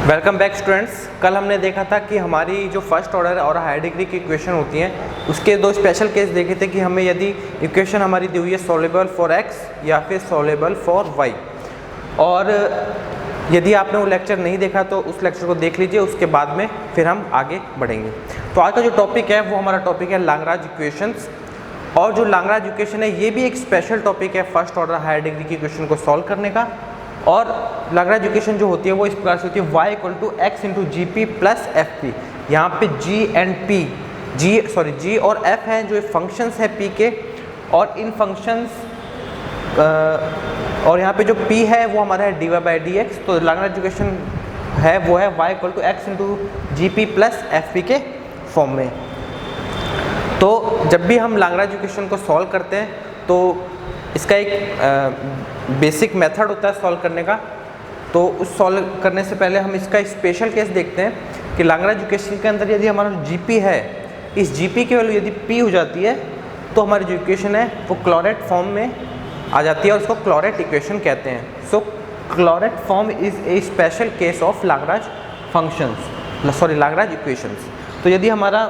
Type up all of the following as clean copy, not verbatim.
Welcome back students. कल हमने देखा था कि हमारी जो फर्स्ट ऑर्डर और हायर डिग्री की इक्वेशन होती हैं उसके दो स्पेशल केस देखे थे कि हमें यदि इक्वेशन हमारी दी हुई है सॉल्युबल फॉर एक्स या फिर सॉल्युबल फॉर वाई, और यदि आपने वो लेक्चर नहीं देखा तो उस लेक्चर को देख लीजिए, उसके बाद में फिर हम आगे बढ़ेंगे। तो आज का जो टॉपिक है वो हमारा टॉपिक है लाग्रांज इक्वेशंस, और जो लाग्रांज इक्वेशन है ये भी एक स्पेशल टॉपिक है फर्स्ट ऑर्डर हायर डिग्री की इक्वेशन को सॉल्व करने का। और लाग्रांज इक्वेशन जो होती है वो इस प्रकार से होती है y equal to x into g p plus F p. यहाँ पे g एंड p, g और f हैं जो फंक्शंस हैं p के, और इन फंक्शंस और यहाँ पे जो p है वो हमारा है dy बाई डी एक्स। तो लाग्रांज इक्वेशन है वो है y equal to x into g p plus F p के फॉर्म में। तो जब भी हम लाग्रांज इक्वेशन को सॉल्व करते हैं तो इसका एक बेसिक मेथड होता है सॉल्व करने का। तो उस सॉल्व करने से पहले हम इसका स्पेशल केस देखते हैं कि लाग्रांज इक्वेशन के अंदर यदि हमारा जीपी है, इस जीपी की वैल्यू यदि पी हो जाती है तो हमारी जो इक्वेशन है वो क्लोरेट फॉर्म में आ जाती है और उसको क्लोरेट इक्वेशन कहते हैं। So Clairaut form is a special case of Lagrange functions, Lagrange equations. तो यदि हमारा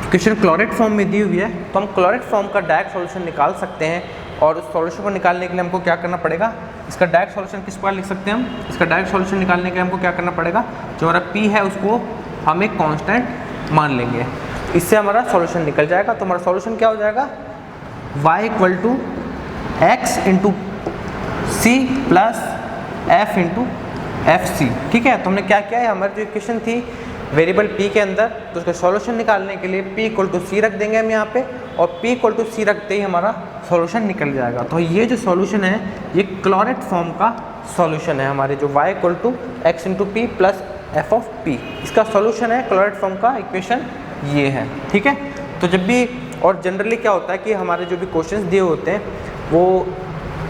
इक्वेशन क्लोरेट फॉर्म में दी हुई है तो हम क्लोरेट फॉर्म का डायरेक्ट सॉल्यूशन निकाल सकते हैं, और उस सॉल्यूशन को निकालने के लिए हमको क्या करना पड़ेगा, इसका डायरेक्ट सॉल्यूशन किस प्रकार लिख सकते हैं हम, इसका डायरेक्ट सॉल्यूशन निकालने के लिए हमको क्या करना पड़ेगा, जो हमारा p है उसको हम एक कांस्टेंट मान लेंगे, इससे हमारा सॉल्यूशन निकल जाएगा। तो हमारा सॉल्यूशन क्या हो जाएगा, y equal to x into C plus F into f c. ठीक है, तो हमने क्या किया है, हमारी जो इक्वेशन थी वेरिएबल p के अंदर, तो उसका सॉल्यूशन निकालने के लिए p इक्वल टू सी रख देंगे हम यहाँ पे, और p इक्वल टू सी रखते ही हमारा सॉल्यूशन निकल जाएगा। तो ये जो सॉल्यूशन है ये क्लोरेट फॉर्म का सॉल्यूशन है, हमारे जो y equal to x into P plus f of p, इसका सॉल्यूशन है क्लोरेट फॉर्म का इक्वेशन ये है। ठीक है, तो जब भी, और जनरली क्या होता है कि हमारे जो भी क्वेश्चन दिए होते हैं वो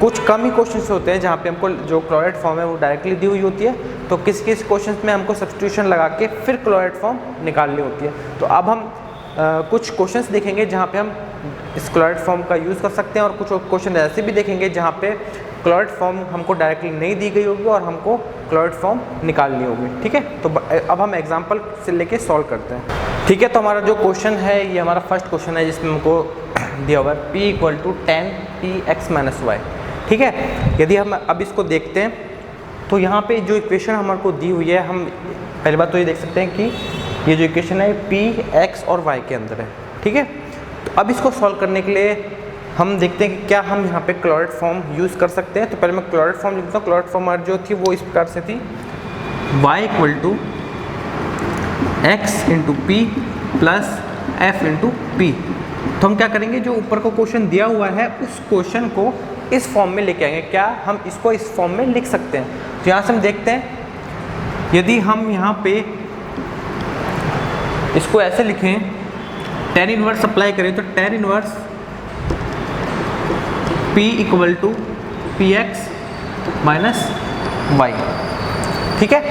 कुछ कम ही क्वेश्चंस होते हैं जहाँ पे हमको जो क्लोरेट फॉर्म है वो डायरेक्टली दी हुई होती है, तो किस किस क्वेश्चंस में हमको सब्स्टिट्यूशन लगा के फिर क्लोरेट फॉर्म निकालनी होती है। तो अब हम कुछ क्वेश्चंस देखेंगे जहाँ पे हम इस क्लोरेट फॉर्म का यूज़ कर सकते हैं, और कुछ क्वेश्चन ऐसे भी देखेंगे जहाँ पे क्लोरेट फॉर्म हमको डायरेक्टली नहीं दी गई होगी और हमको क्लोरेट फॉर्म निकालनी होगी। ठीक है, तो अब हम एग्जाम्पल से लेके सॉल्व करते हैं। ठीक है, तो हमारा जो क्वेश्चन है ये हमारा फर्स्ट क्वेश्चन है जिसमें हमको दिया हुआ है p equal to 10px minus y. ठीक है, यदि हम अब इसको देखते हैं तो यहाँ पे जो इक्वेशन हमारे को दी हुई है, हम पहली बात तो ये देख सकते हैं कि ये जो इक्वेशन है p x और y के अंदर है। ठीक है, तो अब इसको सॉल्व करने के लिए हम देखते हैं कि क्या हम यहाँ पे क्लोरेट फॉर्म यूज़ कर सकते हैं। तो पहले मैं क्लोरेट फॉर्म लिखता हूँ। क्लोरेट फॉर्म जो थी वो इस प्रकार से थी, y equal to x into P plus F into p. तो हम क्या करेंगे, जो ऊपर को क्वेश्चन दिया हुआ है उस क्वेश्चन को इस फॉर्म में लेके आएंगे। क्या हम इसको इस फॉर्म में लिख सकते हैं? तो यहाँ से हम देखते हैं, यदि हम यहाँ पे इसको ऐसे लिखें, tan इनवर्स अप्लाई करें तो tan inverse p equal to p x minus y. ठीक है,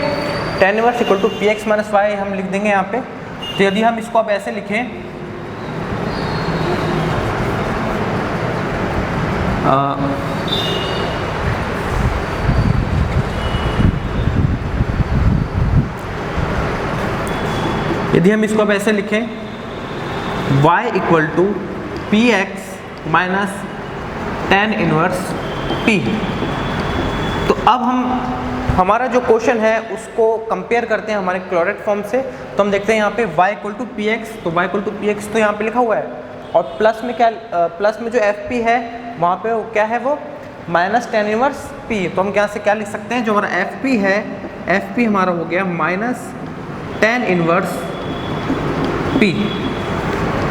tan inverse equal to p x minus y हम लिख देंगे यहाँ पे। तो यदि हम इसको अब ऐसे लिखें, यदि हम इसको अब ऐसे लिखें, y equal to p x minus tan inverse p। तो अब हम हमारा जो क्वेश्चन है उसको कंपेयर करते हैं हमारे क्लोरेट फॉर्म से। तो हम देखते हैं यहाँ पे y equal to p x, तो y equal to p x तो यहाँ पे लिखा हुआ है, और प्लस में क्या, प्लस में जो एफ पी है वहाँ पे वो क्या है, वो माइनस tan इनवर्स p। तो हम यहाँ से क्या लिख सकते हैं, जो हमारा एफ पी है, एफ पी हमारा हो गया माइनस tan इनवर्स p।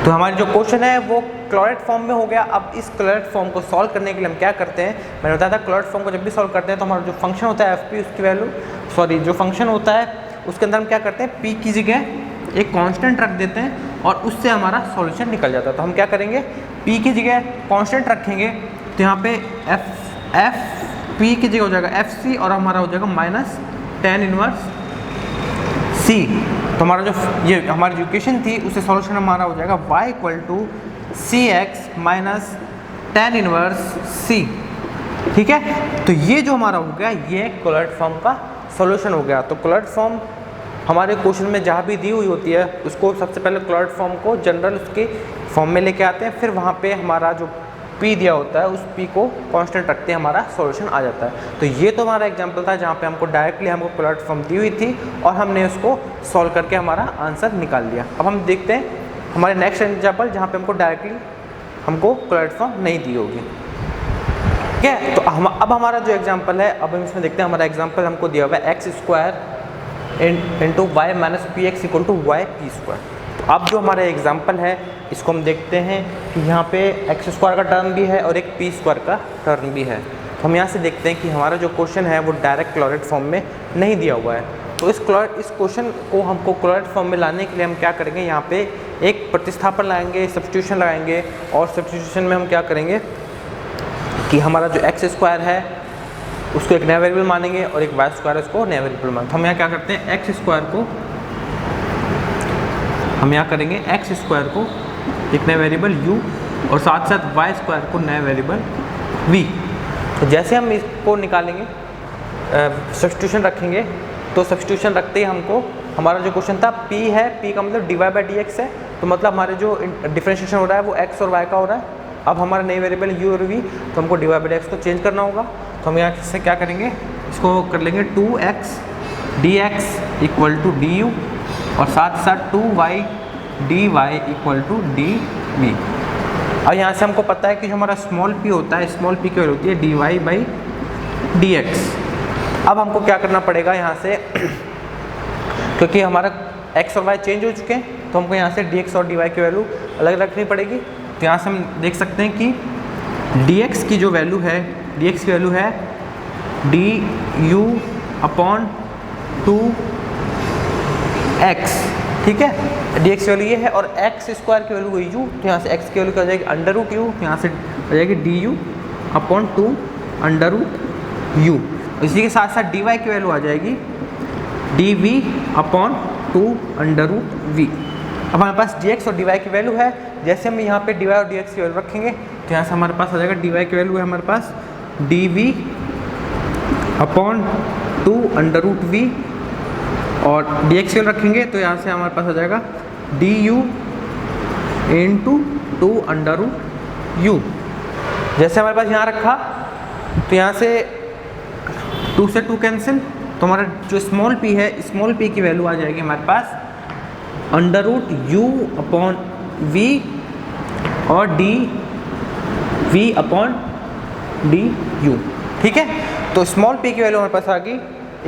तो हमारी जो क्वेश्चन है वो क्लोरेट फॉर्म में हो गया। अब इस क्लोरेट फॉर्म को सॉल्व करने के लिए हम क्या करते हैं, मैंने बताया था क्लोरेट फॉर्म को जब भी सॉल्व करते हैं तो हमारा जो फंक्शन होता है एफ पी, उसकी वैल्यू जो फंक्शन होता है उसके अंदर हम क्या करते हैं, p की जगह एक कांस्टेंट रख देते हैं और उससे हमारा सॉल्यूशन निकल जाता है। तो हम क्या करेंगे, p की जगह कांस्टेंट रखेंगे, तो यहाँ पे p की जगह हो जाएगा एफ सी, और हमारा हो जाएगा माइनस tan इनवर्स c। तो हमारा जो ये हमारी जो इक्वेशन थी उससे सॉल्यूशन हमारा हो जाएगा y equal to c x minus tan inverse c। ठीक है, तो ये जो हमारा हो गया ये क्लोरेट फॉर्म का सॉल्यूशन हो गया। तो क्लोराइड फॉर्म हमारे क्वेश्चन में जहाँ भी दी हुई होती है उसको सबसे पहले क्लोराइड फॉर्म को जनरल उसके फॉर्म में लेके आते हैं, फिर वहाँ पे हमारा जो P दिया होता है उस P को कांस्टेंट रखते हैं, हमारा सॉल्यूशन आ जाता है। तो ये तो हमारा एग्जांपल था जहाँ पे हमको डायरेक्टली हमको क्लोराइड फॉर्म दी हुई थी और हमने उसको सॉल्व करके हमारा आंसर निकाल लिया। अब हम देखते हैं हमारे नेक्स्ट एग्जाम्पल जहाँ पे हमको डायरेक्टली हमको क्लोराइड फॉर्म नहीं दी होगी। ठीक है, तो अब हमारा जो एग्जाम्पल है, अब हम इसमें देखते हैं हमारा एग्जाम्पल हमको दिया हुआ है x² into y minus p x equal to y p square. तो अब जो हमारा एग्जाम्पल है इसको हम देखते हैं कि यहाँ पे x² का टर्म भी है और एक p² का टर्म भी है। तो हम यहाँ से देखते हैं कि हमारा जो क्वेश्चन है वो डायरेक्ट क्लोराइड फॉर्म में नहीं दिया हुआ है। तो इस क्वेश्चन को हमको क्लोराइड फॉर्म में लाने के लिए हम क्या करेंगे, यहाँ पे एक प्रतिस्थापन लगाएंगे, सब्स्टिट्यूशन लगाएंगे, और सब्स्टिट्यूशन में हम क्या करेंगे कि हमारा जो x² है उसको एक नया वेरिएबल मानेंगे और एक y² है उसको नया वेरिएबल मानेंगे। तो हम यहाँ क्या करते हैं x² को हम यहाँ करेंगे x² को एक नया वेरिएबल u और साथ साथ y² को नया वेरिएबल v। तो जैसे हम इसको निकालेंगे सब्स्टिट्यूशन रखेंगे, तो सब्स्टिट्यूशन रखते ही हमको हमारा जो क्वेश्चन था p है, p का मतलब dy/dx है, तो मतलब हमारे जो डिफरेंशिएशन हो रहा है वो x और y का हो रहा है। अब हमारे नए वेरिएबल u और v, तो हमको dy/dx को चेंज करना होगा। तो हम यहाँ से क्या करेंगे, इसको कर लेंगे 2x dx equal to du और साथ साथ 2y dy equal to dv। और यहाँ से हमको पता है कि जो हमारा स्मॉल p होता है, स्मॉल p की वैल्यू होती है dy/dx। अब हमको क्या करना पड़ेगा यहाँ से क्योंकि हमारा x और y चेंज हो चुके हैं, तो हमको यहाँ से dx और dy की वैल्यू अलग रखनी पड़ेगी। तो यहाँ से हम देख सकते हैं कि dx की जो वैल्यू है, dx की वैल्यू है du/2x। ठीक है, dx की वैल्यू ये है और x² की वैल्यू हुई u, तो यहाँ से x की वैल्यू क्या हो जाएगी √u, तो यहाँ से हो जाएगी du/2√u। इसी के साथ साथ dy की वैल्यू आ जाएगी dv/2√v। अब हमारे पास dx और dy की वैल्यू है, जैसे हम यहाँ पे dy और dx की वैल्यू रखेंगे तो यहाँ से हमारे पास आ जाएगा dy की वैल्यू है हमारे पास dv/2√v और dx की वैल्यू रखेंगे तो यहाँ से हमारे पास आ जाएगा du/2√u। जैसे हमारे पास यहाँ रखा तो यहाँ से 2 से 2 कैंसिल, तो हमारा जो स्मॉल p है, स्मॉल p की वैल्यू आ जाएगी हमारे पास √u/v और dv/du। ठीक है, तो स्मॉल p की वैल्यू हमारे पास आ गई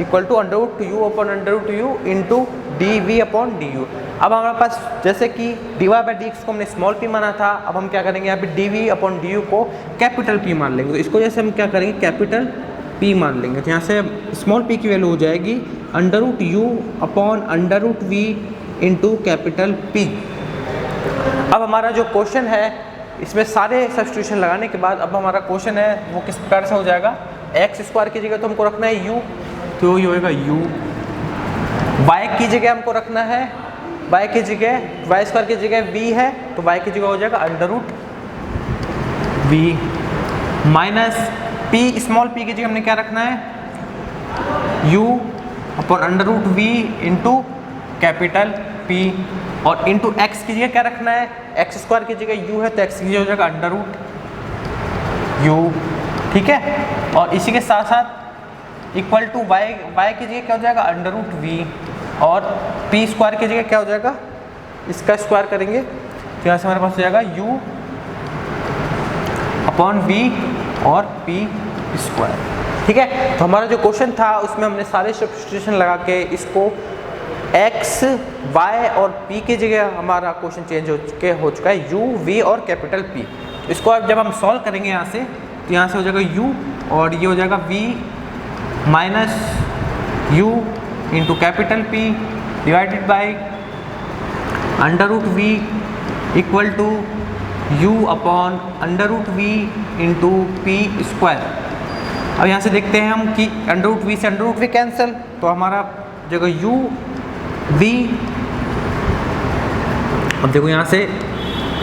equal to √u/√u into dv/du। अब हमारे पास जैसे कि dy/dx को हमने स्मॉल p माना था, अब हम क्या करेंगे यहाँ पे dv/du को कैपिटल P मान लेंगे। तो इसको जैसे हम क्या करेंगे कैपिटल P मान लेंगे, तो यहाँ से स्मॉल p की वैल्यू हो जाएगी √u/√v इंटू कैपिटल P। अब हमारा जो क्वेश्चन है इसमें सारे सब्स्टिट्यूशन लगाने के बाद अब हमारा क्वेश्चन है वो किस प्रकार से हो जाएगा, x² की जगह तो हमको रखना है u, तो ये होएगा u। y की जगह हमको रखना है, y की जगह y² की जगह v है, तो y की जगह हो जाएगा √v minus p, small p की जगह हमने क्या रखना है u/√v इंटू कैपिटल P और इंटू x की जगह क्या रखना है, x² की जगह u है तो x की जगह हो जाएगा √u। ठीक है, और इसी के साथ साथ इक्वल टू y की जगह क्या हो जाएगा √v और p² की जगह क्या हो जाएगा, इसका स्क्वायर करेंगे तो यहाँ से हमारे पास हो जाएगा u/v और p²। ठीक है, तो हमारा जो क्वेश्चन था उसमें हमने सारे सब्स्टिट्यूशन लगा के इसको x, y और p की जगह हमारा क्वेश्चन चेंज हो चुका है u, v और कैपिटल P। इसको अब जब हम सॉल्व करेंगे यहाँ से तो यहाँ से हो जाएगा u और ये हो जाएगा v minus u into capital P divided by √v equal to u/√v into p²। अब यहाँ से देखते हैं हम कि √v से √v कैंसिल, तो हमारा जगह u v, अब देखो यहाँ से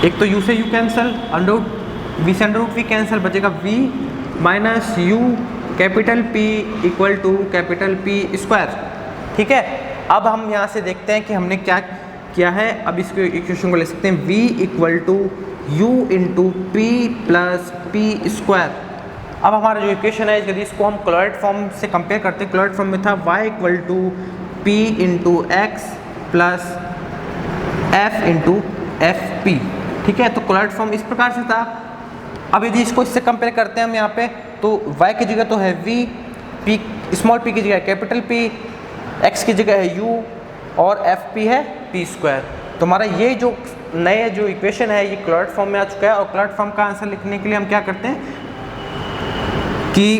एक तो u से u कैंसिल, √v से √v कैंसिल, बचेगा v minus u capital P equal to capital P square. ठीक है, अब हम यहाँ से देखते हैं कि हमने क्या किया है। अब इसको इक्वेशन को ले सकते हैं V equal to U into P plus P square. अब हमारा जो इक्वेशन है यदि इसको हम क्लोराइड फॉर्म से कंपेयर करते हैं, क्लोराइड फॉर्म में था y equal to P into X plus F into F P. ठीक है, तो क्लोराइड फॉर्म इस प्रकार से था। अब यदि इसको इससे कंपेयर करते हैं हम यहाँ पे, तो y की जगह तो है v, p स्मॉल p की जगह है कैपिटल P, x की जगह है u और एफ पी है p स्क्वायर। तो हमारा ये जो नए जो इक्वेशन है ये क्लोराइड फॉर्म में आ चुका है। और क्लोराइड फॉर्म का आंसर लिखने के लिए हम क्या करते हैं कि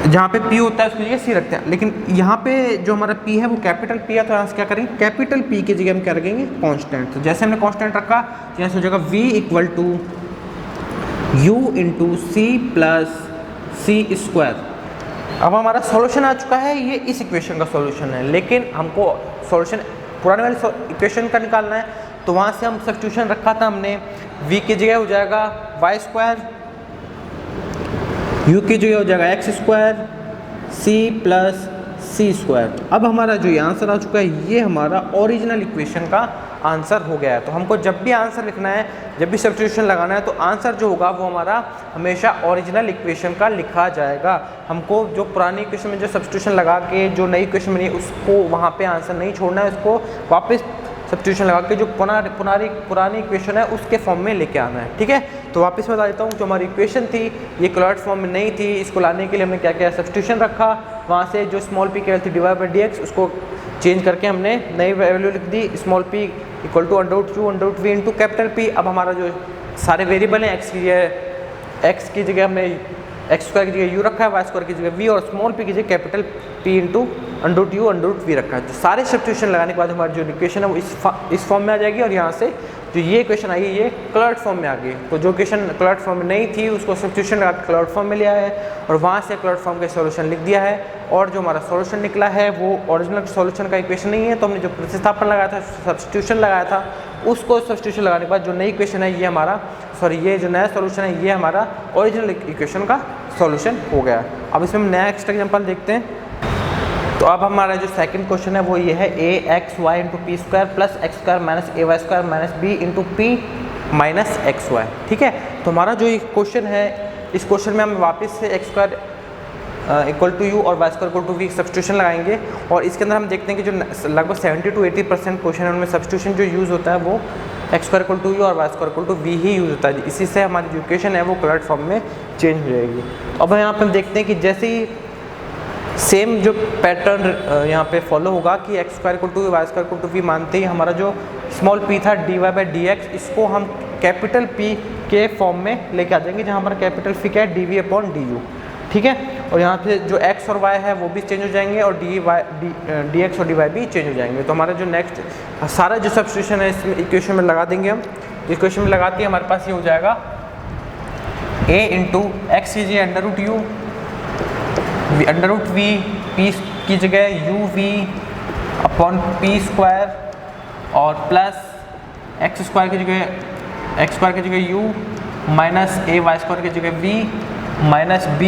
जहाँ पे P होता है उसकी जगह C रखते हैं, लेकिन यहाँ पे जो हमारा P है वो कैपिटल P है, तो यहाँ से क्या करेंगे कैपिटल P की जगह हम क्या रखेंगे कांस्टेंट। तो जैसे हमने कांस्टेंट रखा यहाँ से हो जाएगा V equal to U into C plus C square. अब हमारा सॉल्यूशन आ चुका है, ये इस इक्वेशन का सॉल्यूशन है, लेकिन हमको सॉल्यूशन पुराने वाले इक्वेशन का निकालना है। तो वहाँ से हम सब्स्टिट्यूशन रखा था हमने, V की जगह हो जाएगा वाई स्क्वायर, U की जगह हो जाएगा x square, C plus C square. अब हमारा जो ये आंसर आ चुका है ये हमारा ओरिजिनल इक्वेशन का आंसर हो गया है। तो हमको जब भी आंसर लिखना है, जब भी सब्स्टिट्यूशन लगाना है, तो आंसर जो होगा वो हमारा हमेशा ओरिजिनल इक्वेशन का लिखा जाएगा। हमको जो पुरानी इक्वेशन में जो सब्स्टिट्यूशन लगा के जो नई इक्वेशन बनी उसको वहाँ पे आंसर नहीं छोड़ना है, उसको वापस सब्स्टिट्यूशन लगा के जो पुरानी इक्वेशन है उसके फॉर्म में लेके आना है। ठीक है, तो वापस बता देता हूँ, जो हमारी इक्वेशन थी ये क्लोराइड फॉर्म में नहीं थी, इसको लाने के लिए हमने क्या किया सब्स्टिट्यूशन रखा, वहाँ से जो स्मॉल p की थी डिवाइड बाई डी एक्स उसको चेंज करके हमने नई वैल्यू लिख दी small p equal to √u/v into capital P। अब हमारा जो सारे वेरिएबल हैं x की जगह हमने एक्स स्क्वायर की जगह u रखा है, वाई स्क्वायर की जगह v और स्मॉल p की जगह कैपिटल P इंटू √u/v रखा है। तो सारे सब्स्टिट्यूशन लगाने के बाद हमारी जो इक्वेशन है वो इस फॉर्म में आ जाएगी, और यहाँ से जो ये इक्वेशन आई ये क्लोराइड फॉर्म में आ गई। तो जो इक्वेशन क्लोराइड फॉर्म में नहीं थी उसको सब्स्टिट्यूशन लगा के क्लोराइड फॉर्म में लिया है, और वहाँ से क्लोराइड फॉर्म का सॉल्यूशन लिख दिया है। और जो हमारा सॉल्यूशन निकला है वो ओरिजिनल सॉल्यूशन का इक्वेशन नहीं है, तो हमने जो प्रतिस्थापन लगाया था, सब्स्टिट्यूशन लगाया था, उसको सब्स्टिट्यूशन लगाने के बाद जो नई इक्वेशन है ये हमारा ये जो नया सॉल्यूशन है ये हमारा ओरिजिनल इक्वेशन का सॉल्यूशन हो गया। अब इसमें हम नया एक्स्ट्रा एग्जाम्पल देखते हैं। तो अब हमारा जो सेकंड क्वेश्चन है वो ये है a x y into p square plus x square minus a y square minus b into p minus x y. ठीक है, तो हमारा जो ये क्वेश्चन है इस क्वेश्चन में हम वापस से x square equal to u और y square equal to v substitution लगाएंगे, और इसके अंदर हम देखते हैं कि जो लगभग 70 to 80% क्वेश्चन है उनमें सब्स्टिट्यूशन जो यूज़ होता है वो x square equal to u और y square equal to v ही यूज़ होता है। इसी से हमारी जो इक्वेशन है वो क्लोराइड फॉर्म में चेंज हो जाएगी। अब यहाँ पर हम देखते हैं कि जैसे ही सेम जो पैटर्न यहाँ पे फॉलो होगा कि X square equal to Y square equal to V मानते ही हमारा जो स्मॉल p था dy बाई डी एक्स, इसको हम कैपिटल P के फॉर्म में लेके आ जाएंगे, जहाँ हमारा कैपिटल P क्या है dv/du। ठीक है, और यहाँ पे जो x और y है वो भी चेंज हो जाएंगे, और dx और dy भी चेंज हो जाएंगे। तो हमारा जो नेक्स्ट सारा जो सब्स्टिट्यूशन है इस इक्वेशन में लगा देंगे हम। इक्वेशन में लगाते ही हमारे पास ये हो जाएगा a इंटू एक्स की जगह √u √v, p की जगह uv/p स्क्वायर और प्लस एक्स स्क्वायर की जगह u minus a y square की जगह v माइनस b,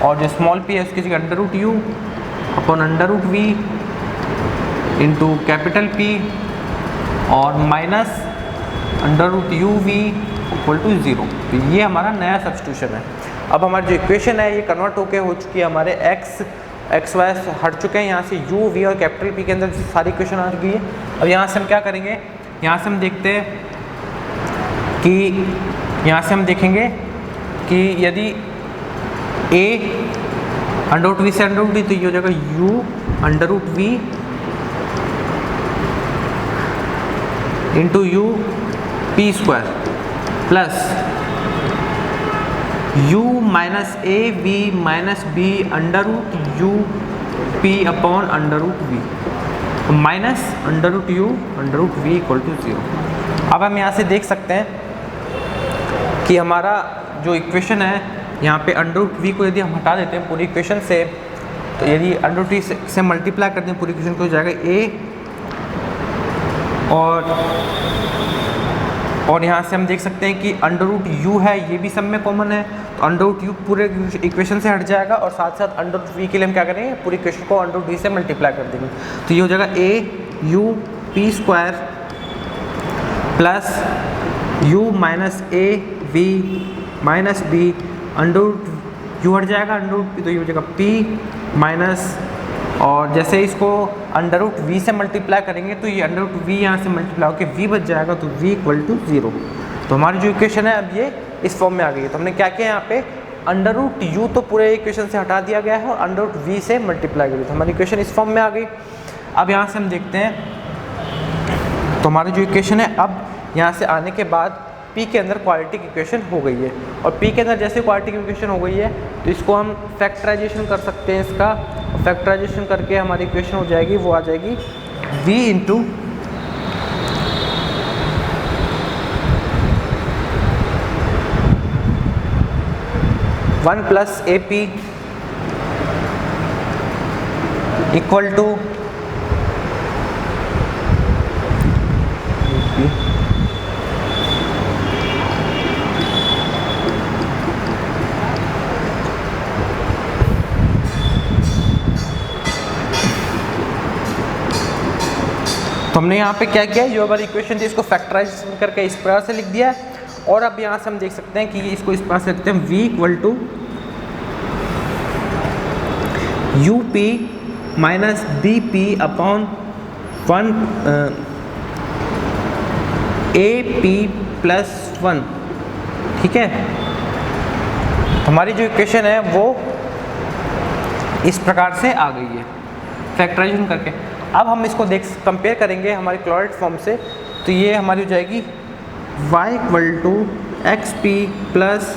और जो स्मॉल p है उसकी जगह √u/√v इंटू कैपिटल P और माइनस √uv इक्वल टू 0। तो ये हमारा नया सब्स्टिट्यूशन है। अब हमारी जो इक्वेशन है ये कन्वर्ट होकर हो चुकी है, हमारे एक्स वाई हट चुके हैं, यहाँ से u v और कैपिटल P के अंदर सारी इक्वेशन आ चुकी है। अब यहाँ से हम क्या करेंगे, यहाँ से हम देखते हैं कि यहाँ से हम देखेंगे कि यदि a √v से √v तो ये हो जाएगा u/v into u p square plus u minus A V minus B √u p/√v minus √u/√v equal to 0। अब हम यहाँ से देख सकते हैं कि हमारा जो इक्वेशन है यहाँ पे √v को यदि हम हटा देते हैं पूरी इक्वेशन से, तो यदि √v से मल्टीप्लाई करते हैं पूरी इक्वेशन को हो जाएगा a और और यहाँ से हम देख सकते हैं कि अंडर रूट यू है, ये भी सब में कॉमन है, तो अंडर रूट यू पूरे इक्वेशन से हट जाएगा और साथ साथ अंडर रूट वी के लिए हम क्या करेंगे, पूरी इक्वेशन को अंडर रूट वी से मल्टीप्लाई कर देंगे। तो ये हो जाएगा a u p square plus u minus A V minus b, under root u हट जाएगा, अंडर रूट पी, तो ये हो जाएगा पी माइनस, और जैसे इसको अंडर रूट वी से मल्टीप्लाई करेंगे तो ये अंडर रूट वी यहाँ से मल्टीप्लाई होकर वी बच जाएगा, तो v इक्वल टू 0। तो हमारी जो इक्वेशन है अब ये इस फॉर्म में आ गई है। तो हमने क्या किया यहाँ पे, अंडर रूट यू तो पूरे इक्वेशन से हटा दिया गया है और अंडर रूट वी से मल्टीप्लाई कर दिया, तो हमारी इक्वेशन इस फॉर्म में आ गई। अब यहाँ से हम देखते हैं, तो हमारी जो इक्वेशन है अब यहाँ से आने के बाद P के अंदर क्वाड्रेटिक इक्वेशन हो गई है, और P के अंदर जैसे क्वाड्रेटिक इक्वेशन हो गई है तो इसको हम फैक्टराइजेशन कर सकते हैं इसका, फैक्टराइजेशन करके हमारी इक्वेशन हो जाएगी, वो आ जाएगी v into one plus A P equal to तो हमने यहाँ पे क्या किया, जो हमारी इक्वेशन थी इसको फैक्टराइज करके इस प्रकार से लिख दिया है। और अब यहाँ से हम देख सकते हैं कि इसको इस प्रकार से लिखते हैं v equal to U P minus B P upon 1 A P plus 1। ठीक है, हमारी जो इक्वेशन है वो इस प्रकार से आ गई है फैक्टराइजेशन करके। अब हम इसको कंपेयर करेंगे हमारी क्लोराइड फॉर्म से, तो ये हमारी हो जाएगी y equal to X P plus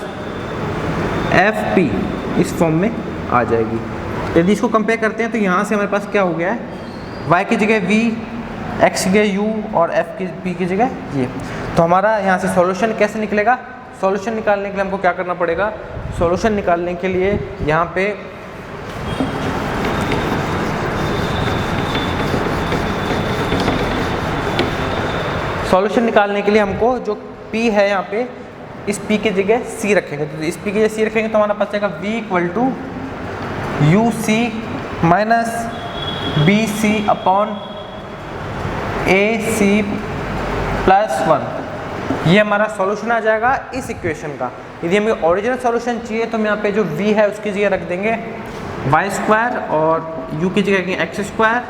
F P, इस फॉर्म में आ जाएगी। यदि इसको कंपेयर करते हैं तो यहाँ से हमारे पास क्या हो गया है, y की जगह v, x की जगह u और f की p की जगह ये। तो हमारा यहाँ से सॉल्यूशन कैसे निकलेगा, सॉल्यूशन निकालने के लिए हमको क्या करना पड़ेगा, सॉल्यूशन निकालने के लिए यहाँ पे सॉल्यूशन निकालने के लिए हमको जो P है यहाँ पे, इस P की जगह C रखेंगे, तो इस P की जगह C रखेंगे तो हमारा पास जाएगा V equal to U C minus B C upon A C plus 1। ये हमारा सॉल्यूशन आ जाएगा इस इक्वेशन का। यदि हमें ओरिजिनल सॉल्यूशन चाहिए तो हम यहाँ पे जो V है उसकी जगह रख देंगे वाई स्क्वायर और U की जगह x square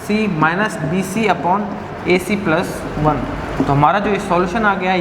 C minus B C upon ए सी प्लस 1। तो हमारा जो सॉल्यूशन आ गया है